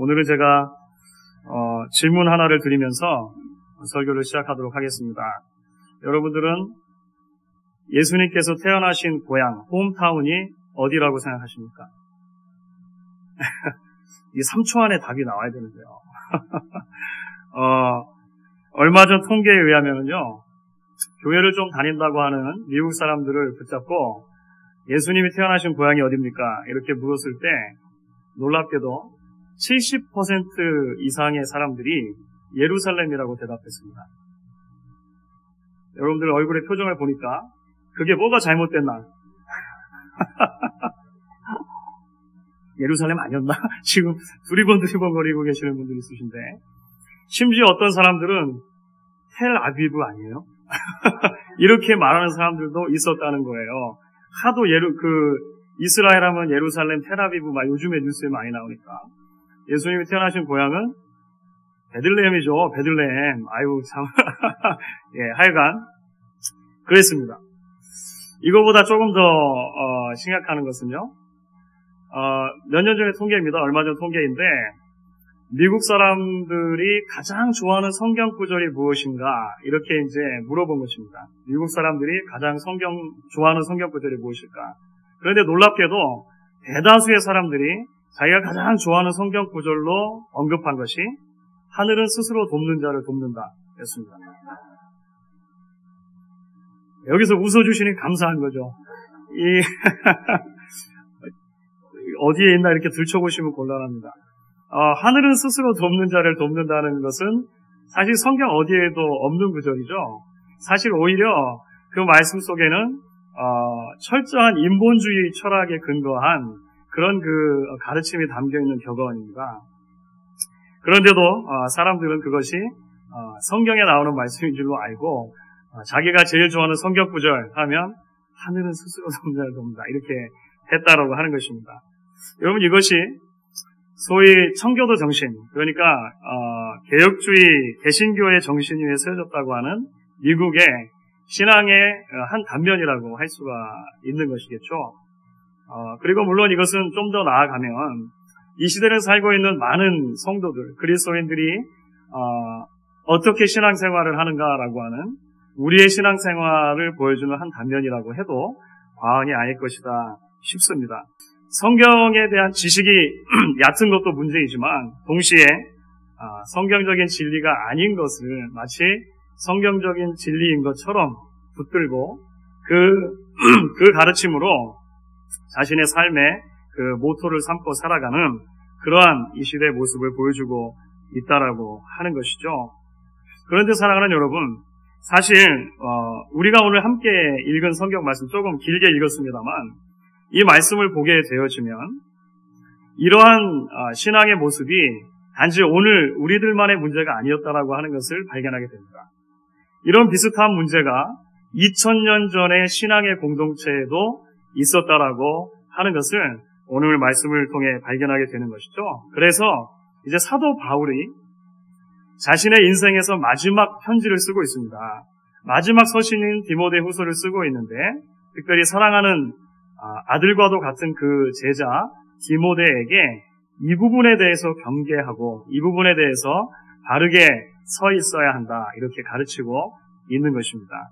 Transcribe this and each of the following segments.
오늘은 제가 질문 하나를 드리면서 설교를 시작하도록 하겠습니다. 여러분들은 예수님께서 태어나신 고향, 홈타운이 어디라고 생각하십니까? 이 3초 안에 답이 나와야 되는데요. 얼마 전 통계에 의하면요, 교회를 좀 다닌다고 하는 미국 사람들을 붙잡고 예수님이 태어나신 고향이 어디입니까? 이렇게 물었을 때 놀랍게도 70% 이상의 사람들이 예루살렘이라고 대답했습니다. 여러분들 얼굴의 표정을 보니까 그게 뭐가 잘못됐나? 예루살렘 아니었나? 지금 두리번거리고 계시는 분들이 있으신데, 심지어 어떤 사람들은 텔아비브 아니에요? 이렇게 말하는 사람들도 있었다는 거예요. 하도 이스라엘 하면 예루살렘, 텔아비브 막 요즘에 뉴스에 많이 나오니까. 예수님이 태어나신 고향은 베들레헴이죠. 베들레헴. 아유 참. 예, 하여간 그랬습니다. 이거보다 조금 더 심각한 것은요. 몇 년 전의 통계입니다. 얼마 전 통계인데 미국 사람들이 가장 좋아하는 성경 구절이 무엇인가 이렇게 이제 물어본 것입니다. 미국 사람들이 가장 좋아하는 성경 구절이 무엇일까? 그런데 놀랍게도 대다수의 사람들이 자기가 가장 좋아하는 성경 구절로 언급한 것이 하늘은 스스로 돕는 자를 돕는다 였습니다. 여기서 웃어주시니 감사한 거죠. 어디에 있나 이렇게 들춰보시면 곤란합니다. 하늘은 스스로 돕는 자를 돕는다는 것은 사실 성경 어디에도 없는 구절이죠. 사실 오히려 그 말씀 속에는 철저한 인본주의 철학에 근거한 그런 가르침이 담겨있는 격언입니다. 그런데도 사람들은 그것이 성경에 나오는 말씀인 줄로 알고 자기가 제일 좋아하는 성경 구절 하면 하늘은 스스로 돕는 자를 돕는다 이렇게 했다라고 하는 것입니다. 여러분 이것이 소위 청교도 정신, 그러니까 개혁주의 개신교의 정신 위에 세워졌다고 하는 미국의 신앙의 한 단면이라고 할 수가 있는 것이겠죠. 그리고 물론 이것은 좀 더 나아가면 이 시대를 살고 있는 많은 성도들, 그리스도인들이 어떻게 신앙생활을 하는가라고 하는 우리의 신앙생활을 보여주는 한 단면이라고 해도 과언이 아닐 것이다 싶습니다. 성경에 대한 지식이 얕은 것도 문제이지만 동시에 성경적인 진리가 아닌 것을 마치 성경적인 진리인 것처럼 붙들고 그 가르침으로 자신의 삶의 그 모토를 삼고 살아가는 그러한 이 시대의 모습을 보여주고 있다라고 하는 것이죠. 그런데 사랑하는 여러분, 사실 우리가 오늘 함께 읽은 성경 말씀 조금 길게 읽었습니다만 이 말씀을 보게 되어지면 이러한 신앙의 모습이 단지 오늘 우리들만의 문제가 아니었다라고 하는 것을 발견하게 됩니다. 이런 비슷한 문제가 2000년 전의 신앙의 공동체에도 있었다라고 하는 것을 오늘 말씀을 통해 발견하게 되는 것이죠. 그래서 이제 사도 바울이 자신의 인생에서 마지막 편지를 쓰고 있습니다. 마지막 서신인 디모데후서를 쓰고 있는데 특별히 사랑하는 아들과도 같은 그 제자 디모데에게 이 부분에 대해서 경계하고 이 부분에 대해서 바르게 서 있어야 한다 이렇게 가르치고 있는 것입니다.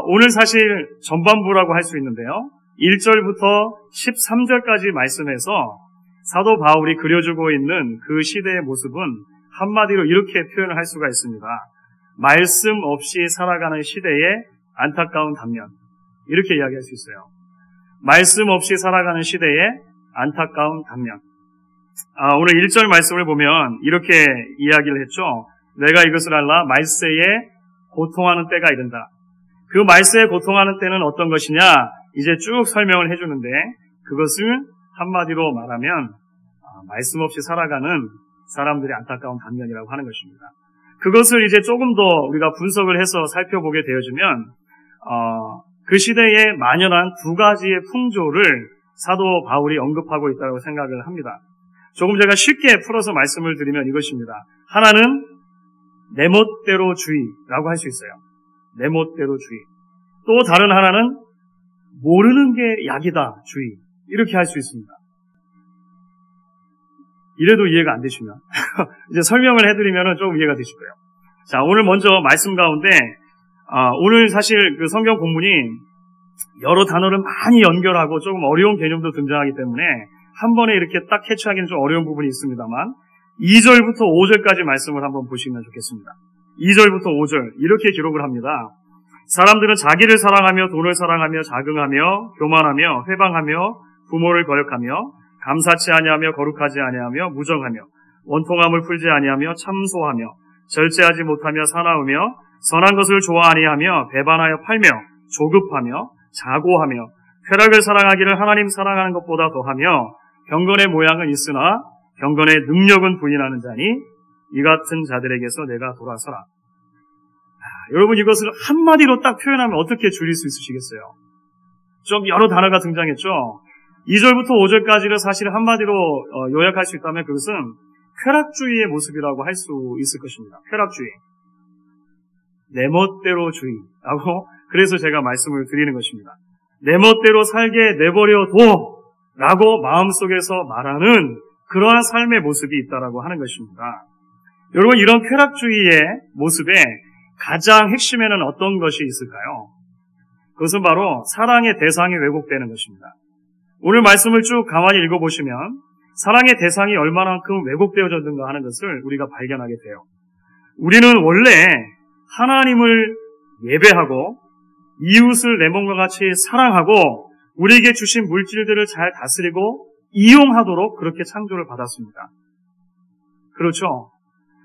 오늘 사실 전반부라고 할 수 있는데요. 1절부터 13절까지 말씀에서 사도 바울이 그려주고 있는 그 시대의 모습은 한마디로 이렇게 표현을 할 수가 있습니다. 말씀 없이 살아가는 시대의 안타까운 단면, 이렇게 이야기할 수 있어요. 말씀 없이 살아가는 시대의 안타까운 단면. 오늘 1절 말씀을 보면 이렇게 이야기를 했죠. 내가 이것을 알라 말세에 고통하는 때가 이른다. 그 말세에 고통하는 때는 어떤 것이냐 이제 쭉 설명을 해주는데 그것을 한마디로 말하면 말씀 없이 살아가는 사람들의 안타까운 단면이라고 하는 것입니다. 그것을 이제 조금 더 우리가 분석을 해서 살펴보게 되어지면 그 시대에 만연한 두 가지의 풍조를 사도 바울이 언급하고 있다고 생각을 합니다. 조금 제가 쉽게 풀어서 말씀을 드리면 이것입니다. 하나는 내 멋대로주의라고 할 수 있어요. 내 멋대로주의. 또 다른 하나는 모르는 게 약이다 주의. 이렇게 할 수 있습니다. 이래도 이해가 안 되시면 이제 설명을 해드리면 좀 이해가 되실 거예요. 자, 오늘 먼저 말씀 가운데 오늘 사실 그 성경 본문이 여러 단어를 많이 연결하고 조금 어려운 개념도 등장하기 때문에 한 번에 이렇게 딱 캐치하기는 좀 어려운 부분이 있습니다만 2절부터 5절까지 말씀을 한번 보시면 좋겠습니다. 2절부터 5절 이렇게 기록을 합니다. 사람들은 자기를 사랑하며 돈을 사랑하며 자긍하며 교만하며 회방하며 부모를 거역하며 감사치 아니하며 거룩하지 아니하며 무정하며 원통함을 풀지 아니하며 참소하며 절제하지 못하며 사나우며 선한 것을 좋아 아니하며 배반하여 팔며 조급하며 자고하며 쾌락을 사랑하기를 하나님 사랑하는 것보다 더하며 경건의 모양은 있으나 경건의 능력은 부인하는 자니 이 같은 자들에게서 내가 돌아서라. 여러분 이것을 한마디로 딱 표현하면 어떻게 줄일 수 있으시겠어요? 좀 여러 단어가 등장했죠. 2절부터 5절까지를 사실 한마디로 요약할 수 있다면 그것은 쾌락주의의 모습이라고 할 수 있을 것입니다. 쾌락주의. 내 멋대로주의라고 그래서 제가 말씀을 드리는 것입니다. 내 멋대로 살게 내버려둬 라고 마음속에서 말하는 그러한 삶의 모습이 있다라고 하는 것입니다. 여러분 이런 쾌락주의의 모습에 가장 핵심에는 어떤 것이 있을까요? 그것은 바로 사랑의 대상이 왜곡되는 것입니다. 오늘 말씀을 쭉 가만히 읽어보시면 사랑의 대상이 얼마만큼 왜곡되어졌는가 하는 것을 우리가 발견하게 돼요. 우리는 원래 하나님을 예배하고 이웃을 내 몸과 같이 사랑하고 우리에게 주신 물질들을 잘 다스리고 이용하도록 그렇게 창조를 받았습니다. 그렇죠?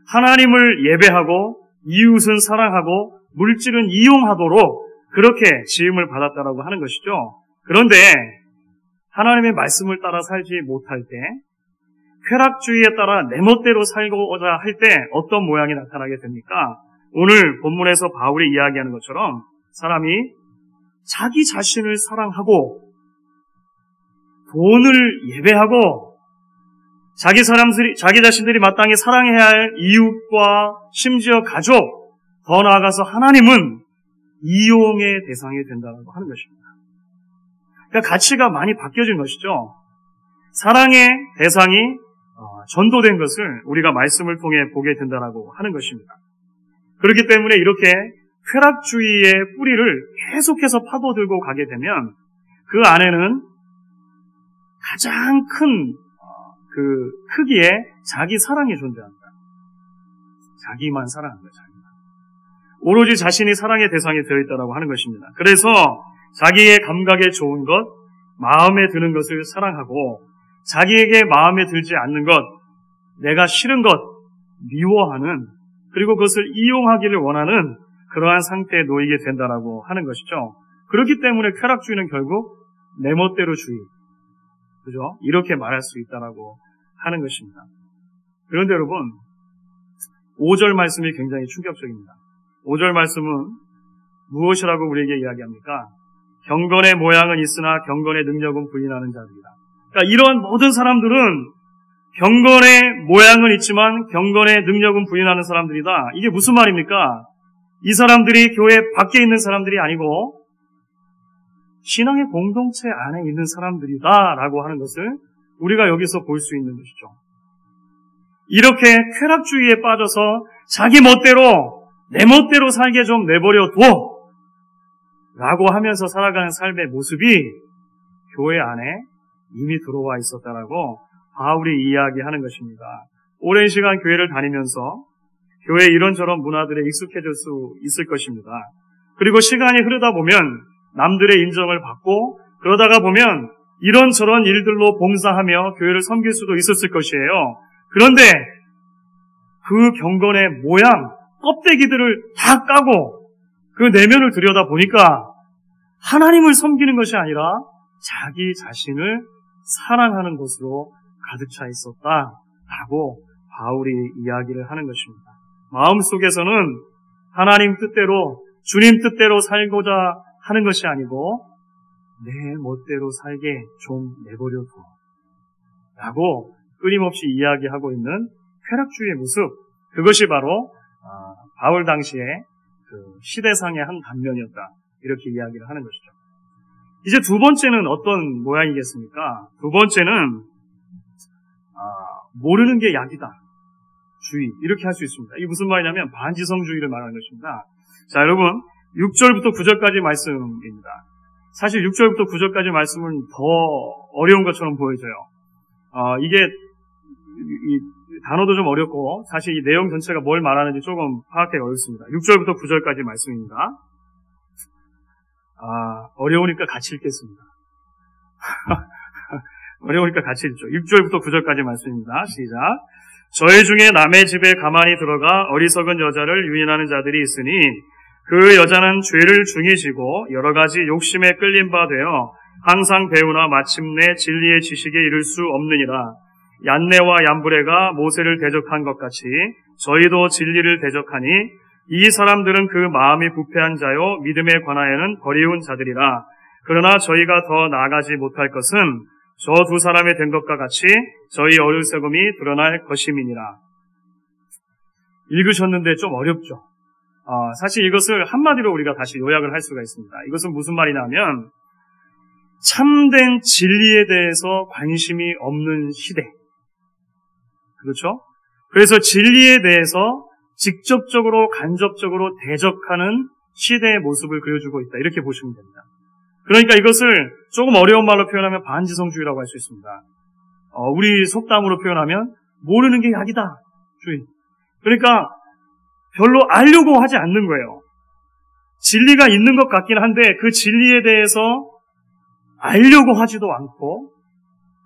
하나님을 예배하고 이웃은 사랑하고 물질은 이용하도록 그렇게 지음을 받았다라고 하는 것이죠. 그런데 하나님의 말씀을 따라 살지 못할 때 쾌락주의에 따라 내 멋대로 살고자 할 때 어떤 모양이 나타나게 됩니까? 오늘 본문에서 바울이 이야기하는 것처럼 사람이 자기 자신을 사랑하고 돈을 예배하고 자기 자신들이 마땅히 사랑해야 할 이웃과 심지어 가족, 더 나아가서 하나님은 이용의 대상이 된다고 하는 것입니다. 그러니까 가치가 많이 바뀌어진 것이죠. 사랑의 대상이 전도된 것을 우리가 말씀을 통해 보게 된다고 하는 것입니다. 그렇기 때문에 이렇게 쾌락주의의 뿌리를 계속해서 파고들고 가게 되면 그 안에는 가장 큰 그 크기의 자기 사랑이 존재합니다. 자기만 사랑합니다. 자기만. 오로지 자신이 사랑의 대상이 되어 있다고 하는 것입니다. 그래서 자기의 감각에 좋은 것, 마음에 드는 것을 사랑하고 자기에게 마음에 들지 않는 것, 내가 싫은 것, 미워하는 그리고 그것을 이용하기를 원하는 그러한 상태에 놓이게 된다라고 하는 것이죠. 그렇기 때문에 쾌락주의는 결국 내 멋대로주의, 그죠? 이렇게 말할 수 있다라고 하는 것입니다. 그런데 여러분, 5절 말씀이 굉장히 충격적입니다. 5절 말씀은 무엇이라고 우리에게 이야기합니까? 경건의 모양은 있으나 경건의 능력은 부인하는 자들이다. 그러니까 이런 모든 사람들은 경건의 모양은 있지만 경건의 능력은 부인하는 사람들이다. 이게 무슨 말입니까? 이 사람들이 교회 밖에 있는 사람들이 아니고 신앙의 공동체 안에 있는 사람들이다라고 하는 것을 우리가 여기서 볼 수 있는 것이죠. 이렇게 쾌락주의에 빠져서 자기 멋대로 내 멋대로 살게 좀 내버려 둬 라고 하면서 살아가는 삶의 모습이 교회 안에 이미 들어와 있었다라고 바울이 이야기하는 것입니다. 오랜 시간 교회를 다니면서 교회 이런저런 문화들에 익숙해질 수 있을 것입니다. 그리고 시간이 흐르다 보면 남들의 인정을 받고 그러다가 보면 이런저런 일들로 봉사하며 교회를 섬길 수도 있었을 것이에요. 그런데 그 경건의 모양, 껍데기들을 다 까고 그 내면을 들여다 보니까 하나님을 섬기는 것이 아니라 자기 자신을 사랑하는 것으로 가득 차 있었다라고 바울이 이야기를 하는 것입니다. 마음속에서는 하나님 뜻대로 주님 뜻대로 살고자 하는 것이 아니고 내 멋대로 살게 좀 내버려둬 라고 끊임없이 이야기하고 있는 쾌락주의의 모습, 그것이 바로 바울 당시에 그 시대상의 한 단면이었다, 이렇게 이야기를 하는 것이죠. 이제 두 번째는 어떤 모양이겠습니까? 두 번째는 모르는 게 약이다. 주의. 이렇게 할 수 있습니다. 이게 무슨 말이냐면 반지성주의를 말하는 것입니다. 자, 여러분 6절부터 9절까지 말씀입니다. 사실 6절부터 9절까지 말씀은 더 어려운 것처럼 보여져요. 이게 이 단어도 좀 어렵고 사실 이 내용 전체가 뭘 말하는지 조금 파악하기가 어렵습니다. 6절부터 9절까지 말씀입니다. 어려우니까 같이 읽겠습니다. 어려우니까 같이 읽죠. 6절부터 9절까지 말씀입니다. 시작. 저희 중에 남의 집에 가만히 들어가 어리석은 여자를 유인하는 자들이 있으니 그 여자는 죄를 중히 지고 여러 가지 욕심에 끌린 바 되어 항상 배우나 마침내 진리의 지식에 이를 수 없느니라. 얀네와 얀브레가 모세를 대적한 것 같이 저희도 진리를 대적하니 이 사람들은 그 마음이 부패한 자요 믿음에 관하여는 버리운 자들이라. 그러나 저희가 더 나아가지 못할 것은 저 두 사람이 된 것과 같이 저희 어리석음이 드러날 것임이니라. 읽으셨는데 좀 어렵죠? 사실 이것을 한마디로 우리가 다시 요약을 할 수가 있습니다. 이것은 무슨 말이냐면 참된 진리에 대해서 관심이 없는 시대. 그렇죠? 그래서 진리에 대해서 직접적으로 간접적으로 대적하는 시대의 모습을 그려주고 있다. 이렇게 보시면 됩니다. 그러니까 이것을 조금 어려운 말로 표현하면 반지성주의라고 할 수 있습니다. 우리 속담으로 표현하면 모르는 게 약이다. 주의. 그러니까 별로 알려고 하지 않는 거예요. 진리가 있는 것 같긴 한데 그 진리에 대해서 알려고 하지도 않고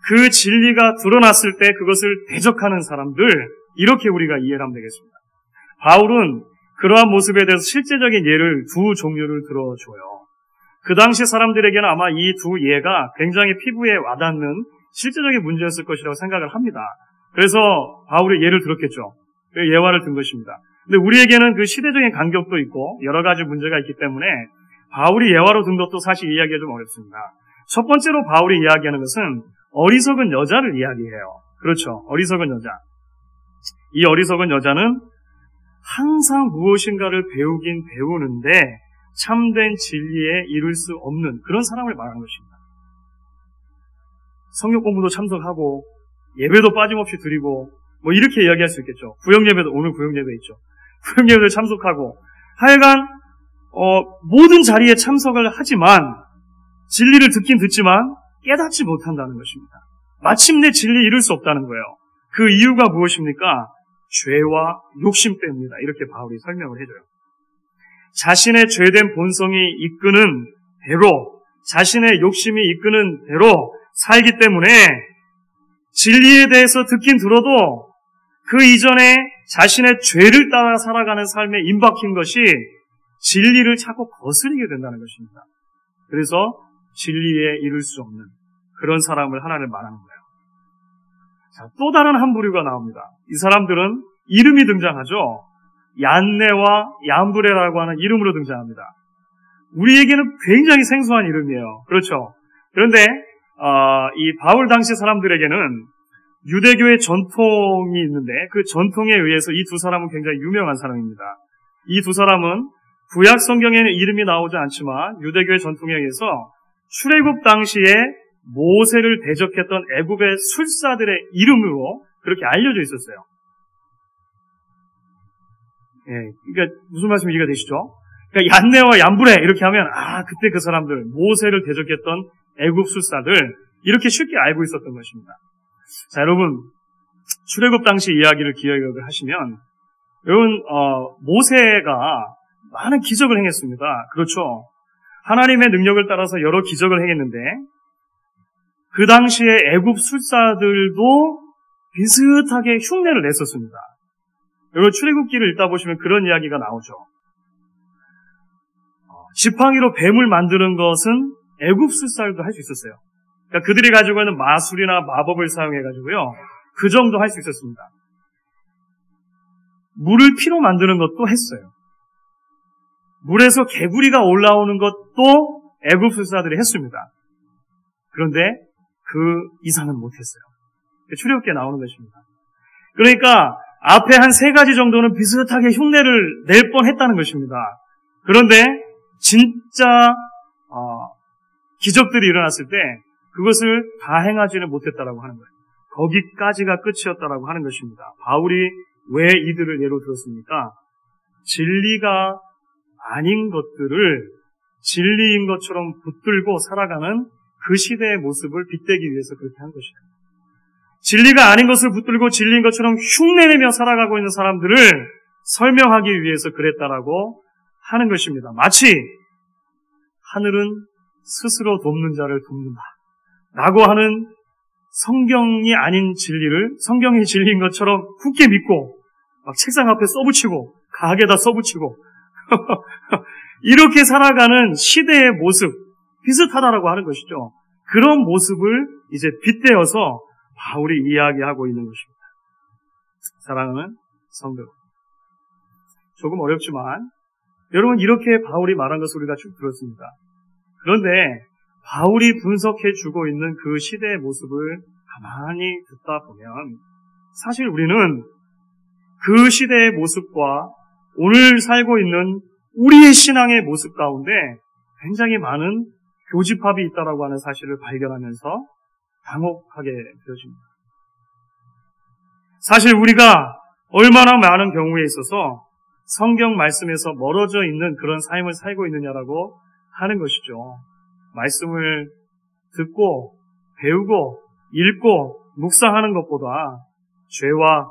그 진리가 드러났을 때 그것을 대적하는 사람들, 이렇게 우리가 이해를 하면 되겠습니다. 바울은 그러한 모습에 대해서 실제적인 예를 두 종류를 들어줘요. 그 당시 사람들에게는 아마 이 두 예가 굉장히 피부에 와닿는 실제적인 문제였을 것이라고 생각을 합니다. 그래서 바울의 예를 들었겠죠. 예화를 든 것입니다. 근데 우리에게는 그 시대적인 간격도 있고 여러 가지 문제가 있기 때문에 바울이 예화로 든 것도 사실 이야기가 좀 어렵습니다. 첫 번째로 바울이 이야기하는 것은 어리석은 여자를 이야기해요. 그렇죠. 어리석은 여자. 이 어리석은 여자는 항상 무엇인가를 배우긴 배우는데 참된 진리에 이룰 수 없는 그런 사람을 말하는 것입니다. 성경 공부도 참석하고 예배도 빠짐없이 드리고 뭐 이렇게 이야기할 수 있겠죠. 구역예배도, 오늘 구역예배 있죠. 구역예배도 참석하고 하여간 모든 자리에 참석을 하지만 진리를 듣긴 듣지만 깨닫지 못한다는 것입니다. 마침내 진리에 이룰 수 없다는 거예요. 그 이유가 무엇입니까? 죄와 욕심 때문이다. 이렇게 바울이 설명을 해줘요. 자신의 죄된 본성이 이끄는 대로, 자신의 욕심이 이끄는 대로 살기 때문에 진리에 대해서 듣긴 들어도 그 이전에 자신의 죄를 따라 살아가는 삶에 임박힌 것이 진리를 자꾸 거스르게 된다는 것입니다. 그래서 진리에 이룰 수 없는 그런 사람을 하나를 말하는 거예요. 자, 또 다른 한 부류가 나옵니다. 이 사람들은 이름이 등장하죠. 얀네와 얀브레라고 하는 이름으로 등장합니다. 우리에게는 굉장히 생소한 이름이에요. 그렇죠. 그런데 이 바울 당시 사람들에게는 유대교의 전통이 있는데 그 전통에 의해서 이 두 사람은 굉장히 유명한 사람입니다. 이 두 사람은 구약 성경에는 이름이 나오지 않지만 유대교의 전통에 의해서 출애굽 당시에 모세를 대적했던 애굽의 술사들의 이름으로 그렇게 알려져 있었어요. 예, 그러니까 무슨 말씀이 이해가 되시죠? 그러니까 얀네와 얀브레 이렇게 하면 그때 그 사람들 모세를 대적했던 애굽 술사들 이렇게 쉽게 알고 있었던 것입니다. 자, 여러분 출애굽 당시 이야기를 기억을 하시면 여러분 모세가 많은 기적을 행했습니다. 그렇죠? 하나님의 능력을 따라서 여러 기적을 행했는데 그 당시에 애굽 술사들도 비슷하게 흉내를 냈었습니다. 여러분 출애굽기를 읽다 보시면 그런 이야기가 나오죠. 지팡이로 뱀을 만드는 것은 애굽 술사들도 할 수 있었어요. 그러니까 그들이 가지고 있는 마술이나 마법을 사용해가지고요. 그 정도 할 수 있었습니다. 물을 피로 만드는 것도 했어요. 물에서 개구리가 올라오는 것도 애굽 술사들이 했습니다. 그런데 그 이상은 못했어요. 출애굽기에 나오는 것입니다. 그러니까 앞에 한 3가지 정도는 비슷하게 흉내를 낼 뻔했다는 것입니다. 그런데 진짜 기적들이 일어났을 때 그것을 다 행하지는 못했다라고 하는 거예요. 거기까지가 끝이었다라고 하는 것입니다. 바울이 왜 이들을 예로 들었습니까? 진리가 아닌 것들을 진리인 것처럼 붙들고 살아가는 그 시대의 모습을 빗대기 위해서 그렇게 한 것이에요. 진리가 아닌 것을 붙들고 진리인 것처럼 흉내내며 살아가고 있는 사람들을 설명하기 위해서 그랬다라고 하는 것입니다. 마치 하늘은 스스로 돕는 자를 돕는다 라고 하는 성경이 아닌 진리를 성경의 진리인 것처럼 굳게 믿고 막 책상 앞에 써붙이고 가게에다 써붙이고 이렇게 살아가는 시대의 모습 비슷하다라고 하는 것이죠. 그런 모습을 이제 빗대어서 바울이 이야기하고 있는 것입니다. 사랑하는 성도, 조금 어렵지만 여러분 이렇게 바울이 말한 것을 우리가 쭉 들었습니다. 그런데 바울이 분석해 주고 있는 그 시대의 모습을 가만히 듣다 보면 사실 우리는 그 시대의 모습과 오늘 살고 있는 우리의 신앙의 모습 가운데 굉장히 많은 교집합이 있다라고 하는 사실을 발견하면서 당혹하게 되어집니다. 사실 우리가 얼마나 많은 경우에 있어서 성경 말씀에서 멀어져 있는 그런 삶을 살고 있느냐라고 하는 것이죠. 말씀을 듣고 배우고 읽고 묵상하는 것보다 죄와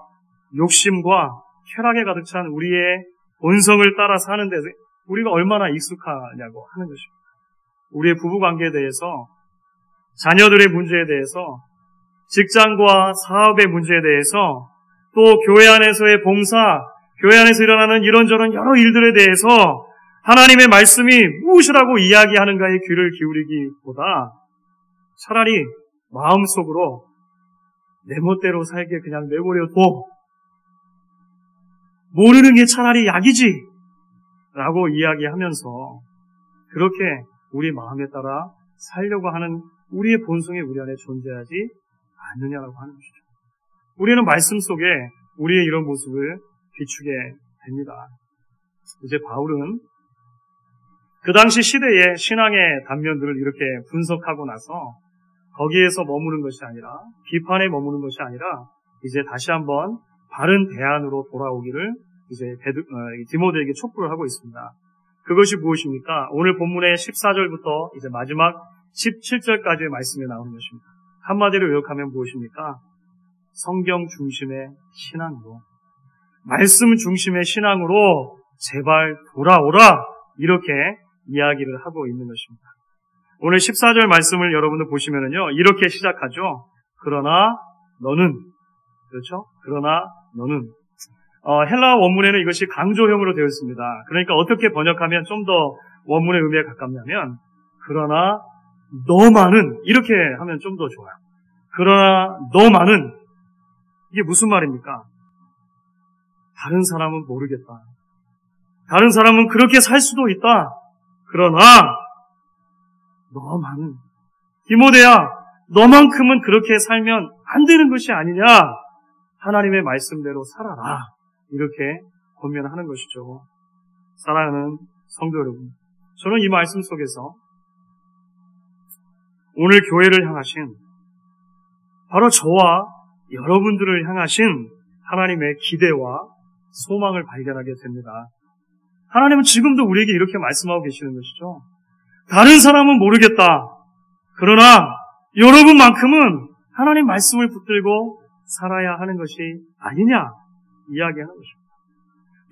욕심과 쾌락에 가득 찬 우리의 본성을 따라 사는 데 우리가 얼마나 익숙하냐고 하는 것입니다. 우리의 부부관계에 대해서, 자녀들의 문제에 대해서, 직장과 사업의 문제에 대해서, 또 교회 안에서의 봉사, 교회 안에서 일어나는 이런저런 여러 일들에 대해서 하나님의 말씀이 무엇이라고 이야기하는가에 귀를 기울이기보다 차라리 마음속으로 내 멋대로 살게 그냥 내버려둬. 모르는 게 차라리 약이지 라고 이야기하면서 그렇게 우리 마음에 따라 살려고 하는 우리의 본성이 우리 안에 존재하지 않느냐라고 하는 것이죠. 우리는 말씀 속에 우리의 이런 모습을 비추게 됩니다. 이제 바울은 그 당시 시대의 신앙의 단면들을 이렇게 분석하고 나서 거기에서 머무는 것이 아니라 비판에 머무는 것이 아니라 이제 다시 한번 바른 대안으로 돌아오기를 이제 디모데에게 촉구를 하고 있습니다. 그것이 무엇입니까? 오늘 본문의 14절부터 이제 마지막 17절까지의 말씀에 나오는 것입니다. 한마디로 요약하면 무엇입니까? 성경 중심의 신앙으로, 말씀 중심의 신앙으로 제발 돌아오라 이렇게 이야기를 하고 있는 것입니다. 오늘 14절 말씀을 여러분들 보시면은요 이렇게 시작하죠. 그러나 너는, 그렇죠? 그러나 너는 헬라어 원문에는 이것이 강조형으로 되어 있습니다. 그러니까 어떻게 번역하면 좀 더 원문의 의미에 가깝냐면 그러나 너만은 이렇게 하면 좀 더 좋아요. 그러나 너만은 이게 무슨 말입니까? 다른 사람은 모르겠다. 다른 사람은 그렇게 살 수도 있다. 그러나 너만은 디모데야 너만큼은 그렇게 살면 안 되는 것이 아니냐. 하나님의 말씀대로 살아라. 이렇게 권면하는 것이죠. 사랑하는 성도 여러분, 저는 이 말씀 속에서 오늘 교회를 향하신 바로 저와 여러분들을 향하신 하나님의 기대와 소망을 발견하게 됩니다. 하나님은 지금도 우리에게 이렇게 말씀하고 계시는 것이죠. 다른 사람은 모르겠다. 그러나 여러분만큼은 하나님 말씀을 붙들고 살아야 하는 것이 아니냐 이야기하는 것입니다.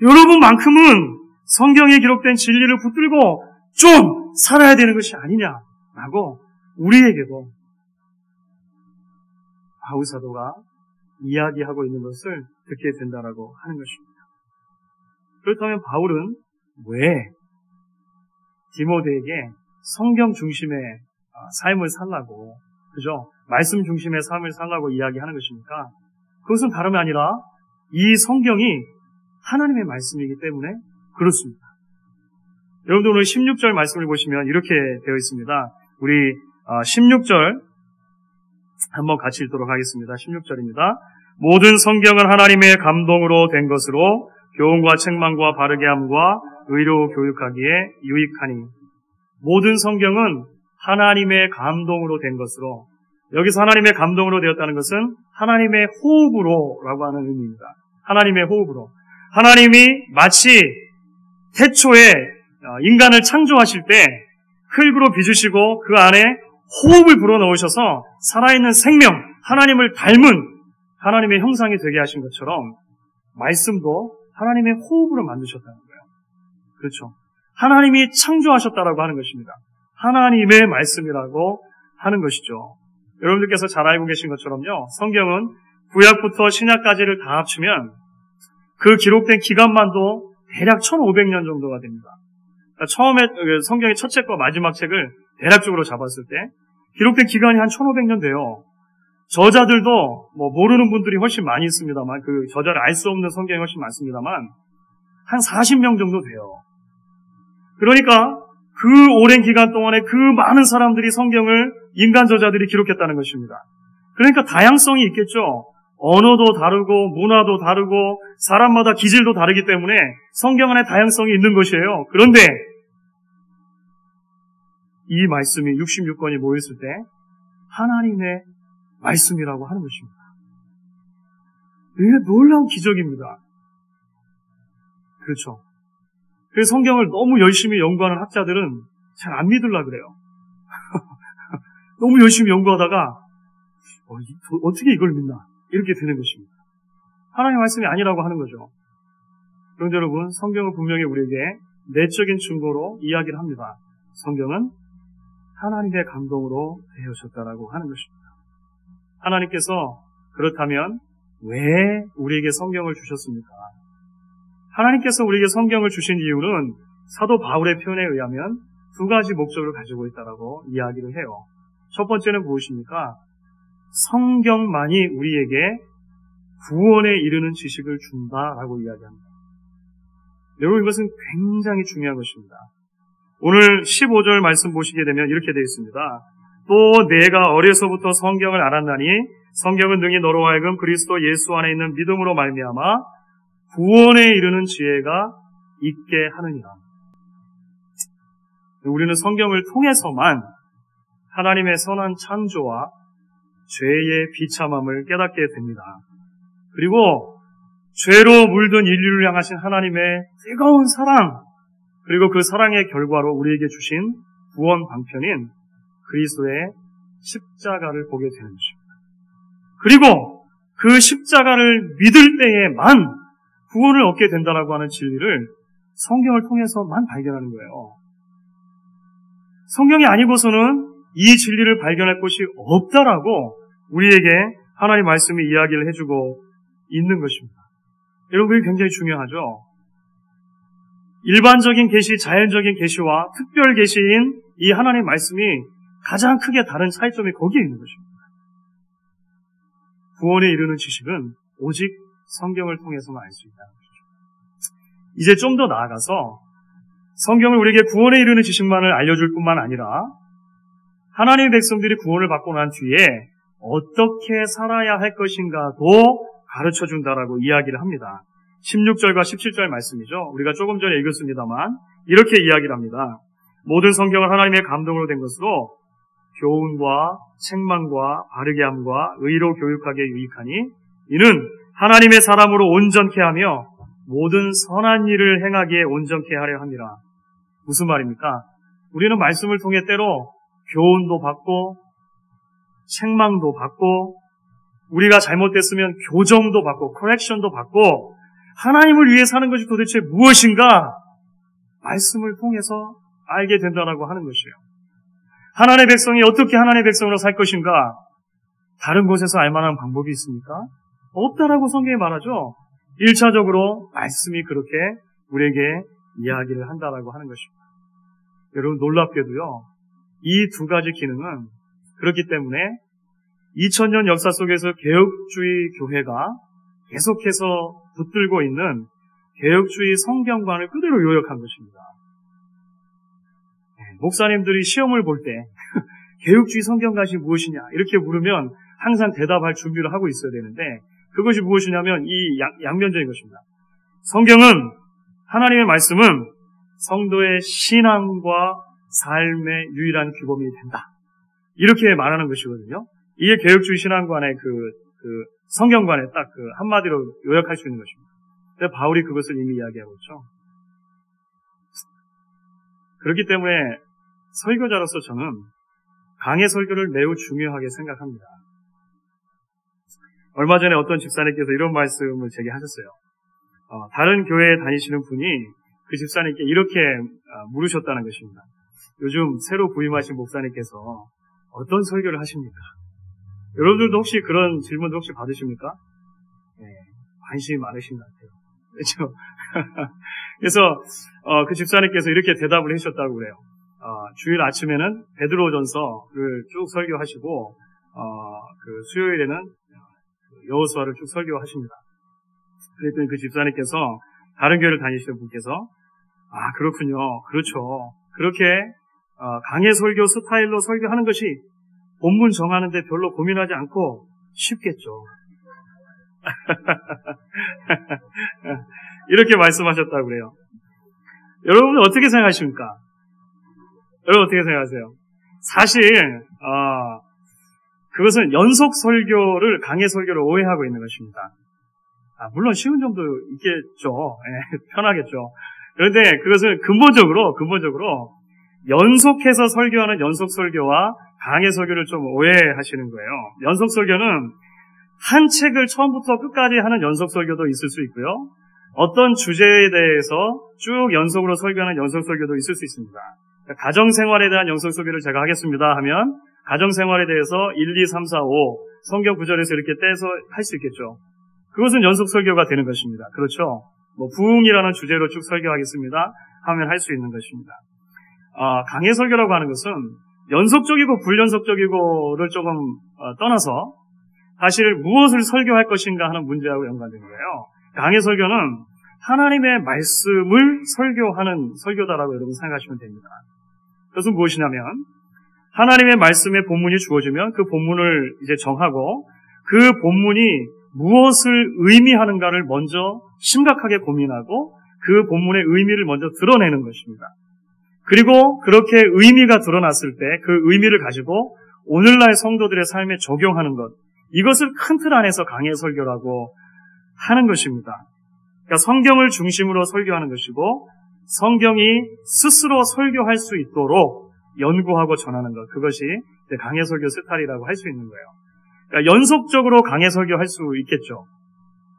여러분만큼은 성경에 기록된 진리를 붙들고 좀 살아야 되는 것이 아니냐라고 우리에게도 바울 사도가 이야기하고 있는 것을 듣게 된다라고 하는 것입니다. 그렇다면 바울은 왜 디모데에게 성경 중심의 삶을 살라고, 그죠? 말씀 중심의 삶을 살라고 이야기하는 것입니까? 그것은 다름이 아니라 이 성경이 하나님의 말씀이기 때문에 그렇습니다. 여러분들 오늘 16절 말씀을 보시면 이렇게 되어 있습니다. 우리 16절 한번 같이 읽도록 하겠습니다. 16절입니다. 모든 성경은 하나님의 감동으로 된 것으로 교훈과 책망과 바르게 함과 의로 교육하기에 유익하니. 모든 성경은 하나님의 감동으로 된 것으로, 여기서 하나님의 감동으로 되었다는 것은 하나님의 호흡으로라고 하는 의미입니다. 하나님의 호흡으로. 하나님이 마치 태초에 인간을 창조하실 때 흙으로 빚으시고 그 안에 호흡을 불어넣으셔서 살아있는 생명, 하나님을 닮은 하나님의 형상이 되게 하신 것처럼 말씀도 하나님의 호흡으로 만드셨다는 거예요. 그렇죠. 하나님이 창조하셨다라고 하는 것입니다. 하나님의 말씀이라고 하는 것이죠. 여러분들께서 잘 알고 계신 것처럼요. 성경은 구약부터 신약까지를 다 합치면 그 기록된 기간만도 대략 1500년 정도가 됩니다. 그러니까 처음에 성경의 첫 책과 마지막 책을 대략적으로 잡았을 때 기록된 기간이 한 1500년 돼요. 저자들도 모르는 분들이 훨씬 많이 있습니다만 그 저자를 알 수 없는 성경이 훨씬 많습니다만 한 40명 정도 돼요. 그러니까 그 오랜 기간 동안에 그 많은 사람들이 성경을 인간 저자들이 기록했다는 것입니다. 그러니까 다양성이 있겠죠. 언어도 다르고 문화도 다르고 사람마다 기질도 다르기 때문에 성경 안에 다양성이 있는 것이에요. 그런데 이 말씀이 66권이 모였을 때 하나님의 말씀이라고 하는 것입니다. 이게 놀라운 기적입니다. 그렇죠. 그래서 성경을 너무 열심히 연구하는 학자들은 잘 안 믿으려고 그래요. 너무 열심히 연구하다가 어떻게 이걸 믿나 이렇게 되는 것입니다. 하나님의 말씀이 아니라고 하는 거죠. 그런데 여러분, 성경은 분명히 우리에게 내적인 증거로 이야기를 합니다. 성경은 하나님의 감동으로 되어졌다라고 하는 것입니다. 하나님께서 그렇다면 왜 우리에게 성경을 주셨습니까? 하나님께서 우리에게 성경을 주신 이유는 사도 바울의 표현에 의하면 두 가지 목적을 가지고 있다라고 이야기를 해요. 첫 번째는 무엇입니까? 성경만이 우리에게 구원에 이르는 지식을 준다라고 이야기합니다. 여러분, 이것은 굉장히 중요한 것입니다. 오늘 15절 말씀 보시게 되면 이렇게 되어 있습니다. 또 내가 어려서부터 성경을 알았나니 성경은 능히 너로 하여금 그리스도 예수 안에 있는 믿음으로 말미암아 구원에 이르는 지혜가 있게 하느니라. 우리는 성경을 통해서만 하나님의 선한 창조와 죄의 비참함을 깨닫게 됩니다. 그리고 죄로 물든 인류를 향하신 하나님의 뜨거운 사랑, 그리고 그 사랑의 결과로 우리에게 주신 구원 방편인 그리스도의 십자가를 보게 되는 것입니다. 그리고 그 십자가를 믿을 때에만 구원을 얻게 된다라고 하는 진리를 성경을 통해서만 발견하는 거예요. 성경이 아니고서는 이 진리를 발견할 곳이 없다라고 우리에게 하나님 말씀이 이야기를 해주고 있는 것입니다. 여러분, 그게 굉장히 중요하죠. 일반적인 계시, 자연적인 계시와 특별 계시인 이 하나님 말씀이 가장 크게 다른 차이점이 거기에 있는 것입니다. 구원에 이르는 지식은 오직 성경을 통해서만 알 수 있다는 것이죠. 이제 좀 더 나아가서 성경을 우리에게 구원에 이르는 지식만을 알려줄 뿐만 아니라 하나님의 백성들이 구원을 받고 난 뒤에 어떻게 살아야 할 것인가도 가르쳐준다라고 이야기를 합니다. 16절과 17절 말씀이죠. 우리가 조금 전에 읽었습니다만 이렇게 이야기를 합니다. 모든 성경은 하나님의 감동으로 된 것으로 교훈과 책망과 바르게 함과 의로 교육하게 유익하니 이는 하나님의 사람으로 온전케 하며 모든 선한 일을 행하기에 온전케 하려 함이라. 무슨 말입니까? 우리는 말씀을 통해 때로 교훈도 받고 책망도 받고 우리가 잘못됐으면 교정도 받고 커렉션도 받고 하나님을 위해 사는 것이 도대체 무엇인가 말씀을 통해서 알게 된다라고 하는 것이에요. 하나님의 백성이 어떻게 하나님의 백성으로 살 것인가 다른 곳에서 알 만한 방법이 있습니까? 없다라고 성경이 말하죠. 1차적으로 말씀이 그렇게 우리에게 이야기를 한다라고 하는 것입니다. 여러분, 놀랍게도요, 이 두 가지 기능은 그렇기 때문에 2000년 역사 속에서 개혁주의 교회가 계속해서 붙들고 있는 개혁주의 성경관을 그대로 요약한 것입니다. 목사님들이 시험을 볼 때 개혁주의 성경관이 무엇이냐 이렇게 물으면 항상 대답할 준비를 하고 있어야 되는데 그것이 무엇이냐면 이 양면적인 것입니다. 성경은 하나님의 말씀은 성도의 신앙과 삶의 유일한 규범이 된다. 이렇게 말하는 것이거든요. 이게 개혁주의 신앙관의 그 성경관의 딱 그 한마디로 요약할 수 있는 것입니다. 근데 바울이 그것을 이미 이야기하고 있죠. 그렇기 때문에 설교자로서 저는 강해 설교를 매우 중요하게 생각합니다. 얼마 전에 어떤 집사님께서 이런 말씀을 제게 하셨어요. 다른 교회에 다니시는 분이 그 집사님께 이렇게 물으셨다는 것입니다. 요즘 새로 부임하신 목사님께서 어떤 설교를 하십니까? 여러분들도 혹시 그런 질문도 혹시 받으십니까? 네, 관심이 많으신 것 같아요. 그렇죠? 그래서 그 집사님께서 이렇게 대답을 해주셨다고 그래요. 주일 아침에는 베드로전서를 쭉 설교하시고 그 수요일에는 여호수아를 쭉 설교하십니다. 그랬더니 그 집사님께서 다른 교회를 다니시는 분께서 그렇군요. 그렇죠. 그렇게 강해 설교 스타일로 설교하는 것이 본문 정하는데 별로 고민하지 않고 쉽겠죠. 이렇게 말씀하셨다고 그래요. 여러분 어떻게 생각하십니까? 여러분 어떻게 생각하세요? 사실 그것은 연속 설교를 강해 설교를 오해하고 있는 것입니다. 물론 쉬운 점도 있겠죠. 편하겠죠. 그런데 그것은 근본적으로 연속해서 설교하는 연속 설교와 강해 설교를 좀 오해하시는 거예요. 연속 설교는 한 책을 처음부터 끝까지 하는 연속 설교도 있을 수 있고요. 어떤 주제에 대해서 쭉 연속으로 설교하는 연속 설교도 있을 수 있습니다. 가정생활에 대한 연속 설교를 제가 하겠습니다 하면 가정생활에 대해서 1, 2, 3, 4, 5 성경 구절에서 이렇게 떼서 할 수 있겠죠. 그것은 연속 설교가 되는 것입니다. 그렇죠? 부흥이라는 주제로 쭉 설교하겠습니다 하면 할 수 있는 것입니다. 강해 설교라고 하는 것은 연속적이고 불연속적이고를 조금 떠나서 사실 무엇을 설교할 것인가 하는 문제하고 연관된 거예요. 강해 설교는 하나님의 말씀을 설교하는 설교다라고 여러분 생각하시면 됩니다. 그것은 무엇이냐면 하나님의 말씀의 본문이 주어지면 그 본문을 이제 정하고 그 본문이 무엇을 의미하는가를 먼저 심각하게 고민하고 그 본문의 의미를 먼저 드러내는 것입니다. 그리고 그렇게 의미가 드러났을 때 그 의미를 가지고 오늘날 성도들의 삶에 적용하는 것, 이것을 큰 틀 안에서 강해 설교라고 하는 것입니다. 그러니까 성경을 중심으로 설교하는 것이고 성경이 스스로 설교할 수 있도록 연구하고 전하는 것, 그것이 강해 설교 스타일이라고 할 수 있는 거예요. 그러니까 연속적으로 강해 설교할 수 있겠죠.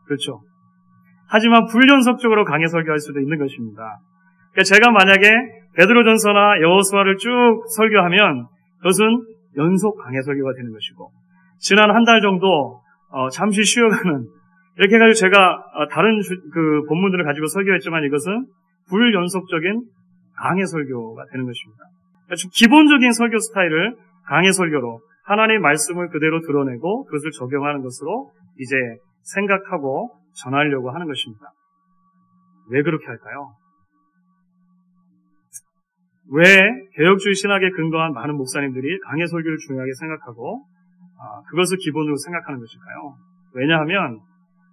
그렇죠. 하지만 불연속적으로 강해 설교할 수도 있는 것입니다. 그러니까 제가 만약에 베드로전서나 여호수아를 쭉 설교하면 그것은 연속 강해 설교가 되는 것이고 지난 한 달 정도 잠시 쉬어가는 이렇게 해가지고 제가 다른 그 본문들을 가지고 설교했지만 이것은 불연속적인 강해 설교가 되는 것입니다. 그러니까 기본적인 설교 스타일을 강해 설교로 하나님의 말씀을 그대로 드러내고 그것을 적용하는 것으로 이제 생각하고 전하려고 하는 것입니다. 왜 그렇게 할까요? 왜 개혁주의 신학에 근거한 많은 목사님들이 강해 설교를 중요하게 생각하고 그것을 기본으로 생각하는 것일까요? 왜냐하면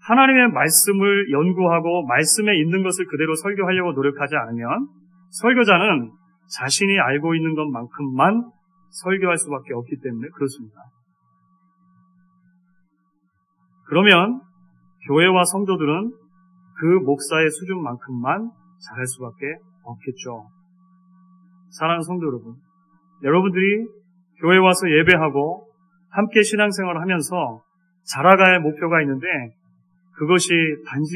하나님의 말씀을 연구하고 말씀에 있는 것을 그대로 설교하려고 노력하지 않으면 설교자는 자신이 알고 있는 것만큼만 설교할 수밖에 없기 때문에 그렇습니다. 그러면 교회와 성도들은 그 목사의 수준만큼만 잘할 수밖에 없겠죠. 사랑하는 성도 여러분, 여러분들이 교회 와서 예배하고 함께 신앙생활을 하면서 자라가야 할 목표가 있는데 그것이 단지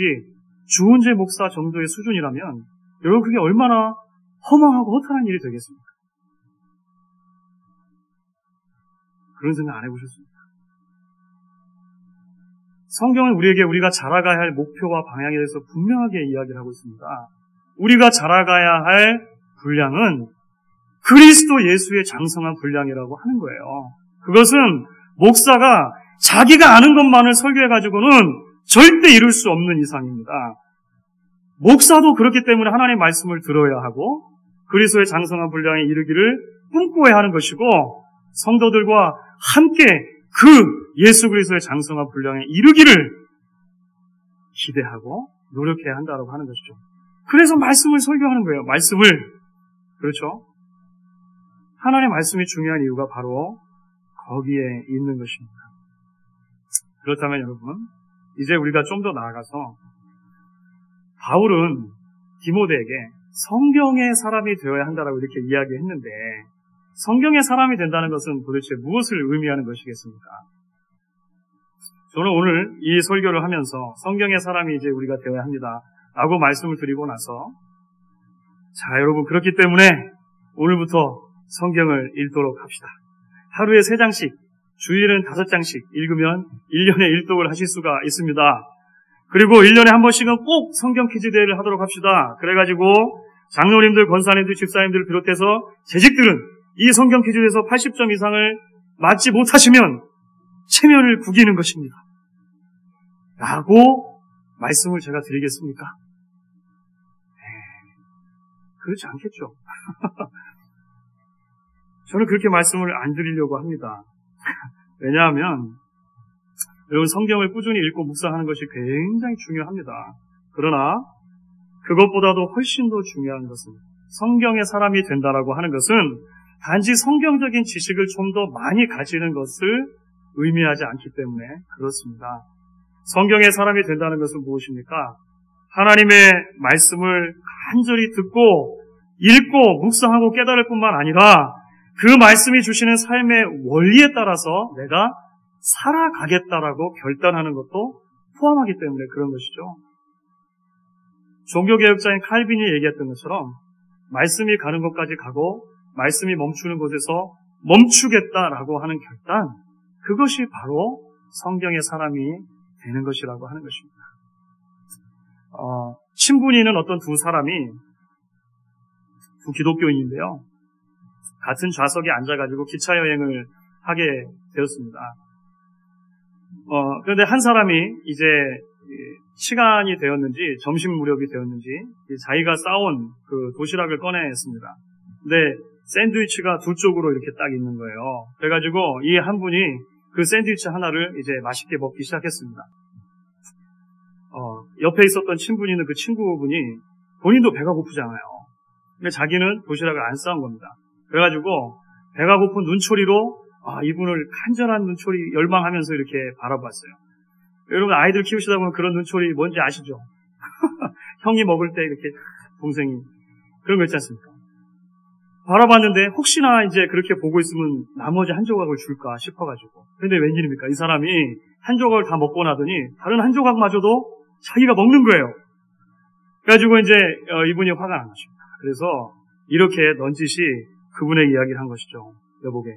주은재 목사 정도의 수준이라면 여러분 그게 얼마나 허망하고 허탄한 일이 되겠습니까? 그런 생각 안 해보셨습니까? 성경은 우리에게 우리가 자라가야 할 목표와 방향에 대해서 분명하게 이야기를 하고 있습니다. 우리가 자라가야 할 분량은 그리스도 예수의 장성한 분량이라고 하는 거예요. 그것은 목사가 자기가 아는 것만을 설교해가지고는 절대 이룰 수 없는 이상입니다. 목사도 그렇기 때문에 하나님의 말씀을 들어야 하고 그리스도의 장성한 분량에 이르기를 꿈꿔야 하는 것이고 성도들과 함께 그 예수 그리스도의 장성한 분량에 이르기를 기대하고 노력해야 한다고 하는 것이죠. 그래서 말씀을 설교하는 거예요. 말씀을. 그렇죠? 하나님의 말씀이 중요한 이유가 바로 거기에 있는 것입니다. 그렇다면 여러분, 이제 우리가 좀 더 나아가서 바울은 디모데에게 성경의 사람이 되어야 한다라고 이렇게 이야기했는데 성경의 사람이 된다는 것은 도대체 무엇을 의미하는 것이겠습니까? 저는 오늘 이 설교를 하면서 성경의 사람이 이제 우리가 되어야 합니다 라고 말씀을 드리고 나서 자 여러분 그렇기 때문에 오늘부터 성경을 읽도록 합시다. 하루에 3장씩 주일은 5장씩 읽으면 1년에 1독을 하실 수가 있습니다. 그리고 1년에 한 번씩은 꼭 성경 퀴즈 대회를 하도록 합시다. 그래가지고 장로님들, 권사님들, 집사님들을 비롯해서 재직들은 이 성경 퀴즈에서 80점 이상을 맞지 못하시면 체면을 구기는 것입니다. 라고 말씀을 제가 드리겠습니까? 그렇지 않겠죠. 저는 그렇게 말씀을 안 드리려고 합니다. 왜냐하면 여러분 성경을 꾸준히 읽고 묵상하는 것이 굉장히 중요합니다. 그러나 그것보다도 훨씬 더 중요한 것은 성경의 사람이 된다라고 하는 것은 단지 성경적인 지식을 좀 더 많이 가지는 것을 의미하지 않기 때문에 그렇습니다. 성경의 사람이 된다는 것은 무엇입니까? 하나님의 말씀을 간절히 듣고 읽고 묵상하고 깨달을 뿐만 아니라 그 말씀이 주시는 삶의 원리에 따라서 내가 살아가겠다라고 결단하는 것도 포함하기 때문에 그런 것이죠. 종교개혁자인 칼빈이 얘기했던 것처럼 말씀이 가는 곳까지 가고 말씀이 멈추는 곳에서 멈추겠다라고 하는 결단, 그것이 바로 성경의 사람이 되는 것이라고 하는 것입니다. 친분이 있는 어떤 두 사람이 두 기독교인인데요. 같은 좌석에 앉아가지고 기차 여행을 하게 되었습니다. 그런데 한 사람이 이제 시간이 되었는지 점심 무렵이 되었는지 자기가 싸온 그 도시락을 꺼내습니다. 근데 샌드위치가 두 쪽으로 이렇게 딱 있는 거예요. 그래가지고 이 한 분이 그 샌드위치 하나를 이제 맛있게 먹기 시작했습니다. 옆에 있었던 친분이 있는 그 친구분이 본인도 배가 고프잖아요. 근데 자기는 도시락을 안 싸온 겁니다. 그래가지고 배가 고픈 눈초리로 이분을 간절한 눈초리 열망하면서 이렇게 바라봤어요. 여러분 아이들 키우시다 보면 그런 눈초리 뭔지 아시죠? 형이 먹을 때 이렇게 동생이 그런 거 있지 않습니까? 바라봤는데 혹시나 이제 그렇게 보고 있으면 나머지 한 조각을 줄까 싶어가지고. 근데 웬일입니까? 이 사람이 한 조각을 다 먹고 나더니 다른 한 조각마저도 자기가 먹는 거예요. 그래가지고 이제 이분이 화가 난 것입니다. 그래서 이렇게 넌지시 그분의 이야기를 한 것이죠. 여보게,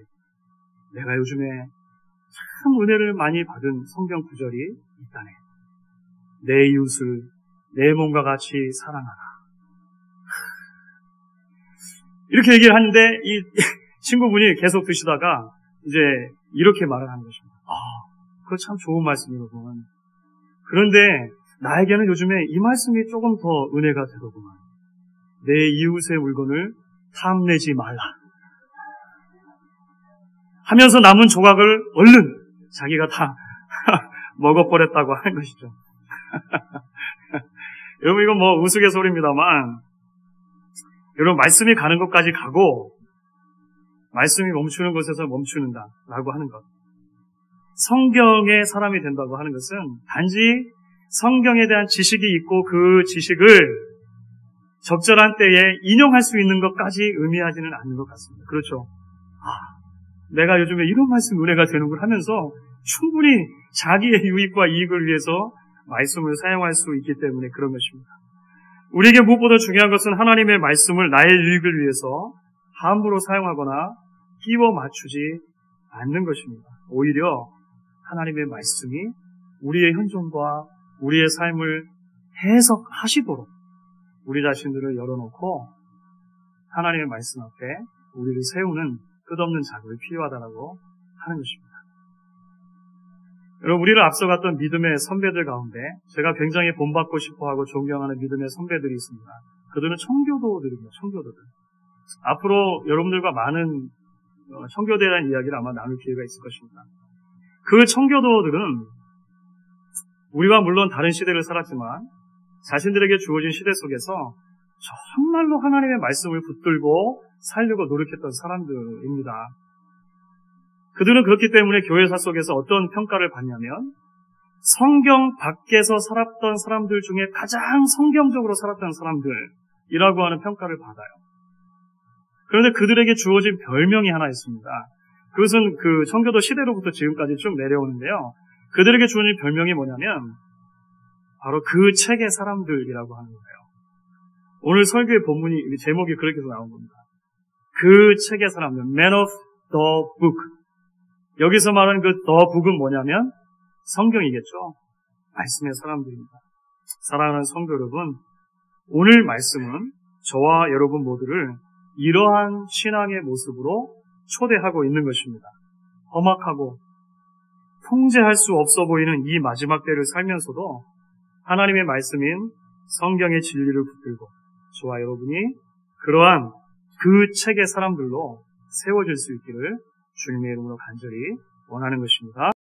내가 요즘에 참 은혜를 많이 받은 성경 구절이 있다네. 내 이웃을 내 몸과 같이 사랑하라. 이렇게 얘기를 하는데 이 친구분이 계속 드시다가 이제 이렇게 말을 하는 것입니다. 그거 참 좋은 말씀이로군. 그런데 나에게는 요즘에 이 말씀이 조금 더 은혜가 되더구만. 내 이웃의 물건을 탐내지 말라. 하면서 남은 조각을 얼른 자기가 다 먹어버렸다고 하는 것이죠. 여러분 이건 뭐 우스갯소리입니다만 여러분 말씀이 가는 곳까지 가고 말씀이 멈추는 곳에서 멈추는다라고 하는 것. 성경의 사람이 된다고 하는 것은 단지 성경에 대한 지식이 있고 그 지식을 적절한 때에 인용할 수 있는 것까지 의미하지는 않는 것 같습니다. 그렇죠? 내가 요즘에 이런 말씀 은혜가 되는걸 하면서 충분히 자기의 유익과 이익을 위해서 말씀을 사용할 수 있기 때문에 그런 것입니다. 우리에게 무엇보다 중요한 것은 하나님의 말씀을 나의 유익을 위해서 함부로 사용하거나 끼워 맞추지 않는 것입니다. 오히려 하나님의 말씀이 우리의 현존과 우리의 삶을 해석하시도록 우리 자신들을 열어놓고 하나님의 말씀 앞에 우리를 세우는 끝없는 작업이 필요하다고 하는 것입니다. 여러분, 우리를 앞서갔던 믿음의 선배들 가운데 제가 굉장히 본받고 싶어하고 존경하는 믿음의 선배들이 있습니다. 그들은 청교도들입니다. 청교도들. 앞으로 여러분들과 많은 청교도에 대한 이야기를 아마 나눌 기회가 있을 것입니다. 그 청교도들은 우리와 물론 다른 시대를 살았지만 자신들에게 주어진 시대 속에서 정말로 하나님의 말씀을 붙들고 살려고 노력했던 사람들입니다. 그들은 그렇기 때문에 교회사 속에서 어떤 평가를 받냐면 성경 밖에서 살았던 사람들 중에 가장 성경적으로 살았던 사람들이라고 하는 평가를 받아요. 그런데 그들에게 주어진 별명이 하나 있습니다. 그것은 그 청교도 시대로부터 지금까지 쭉 내려오는데요. 그들에게 주어진 별명이 뭐냐면 바로 그 책의 사람들이라고 하는 거예요. 오늘 설교의 본문이 제목이 그렇게 해서 나온 겁니다. 그 책의 사람들, Man of the Book. 여기서 말하는 그 The Book은 뭐냐면 성경이겠죠. 말씀의 사람들입니다. 사랑하는 성도 여러분, 오늘 말씀은 저와 여러분 모두를 이러한 신앙의 모습으로 초대하고 있는 것입니다. 험악하고 통제할 수 없어 보이는 이 마지막 때를 살면서도 하나님의 말씀인 성경의 진리를 붙들고 저와 여러분이 그러한 그 책의 사람들로 세워질 수 있기를 주님의 이름으로 간절히 원하는 것입니다.